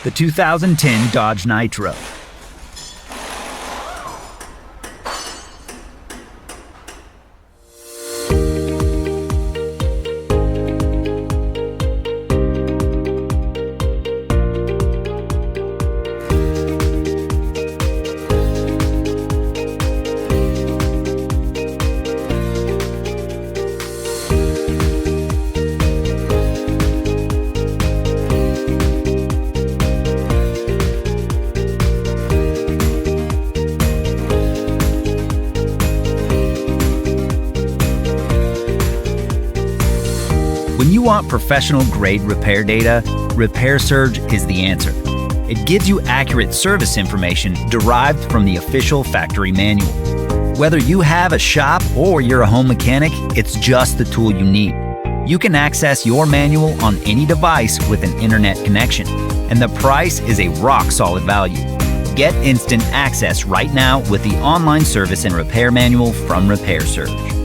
the 2010 Dodge Nitro. When you want professional-grade repair data, Repair Surge is the answer. It gives you accurate service information derived from the official factory manual. Whether you have a shop or you're a home mechanic, it's just the tool you need. You can access your manual on any device with an internet connection, and the price is a rock-solid value. Get instant access right now with the online service and repair manual from Repair Surge.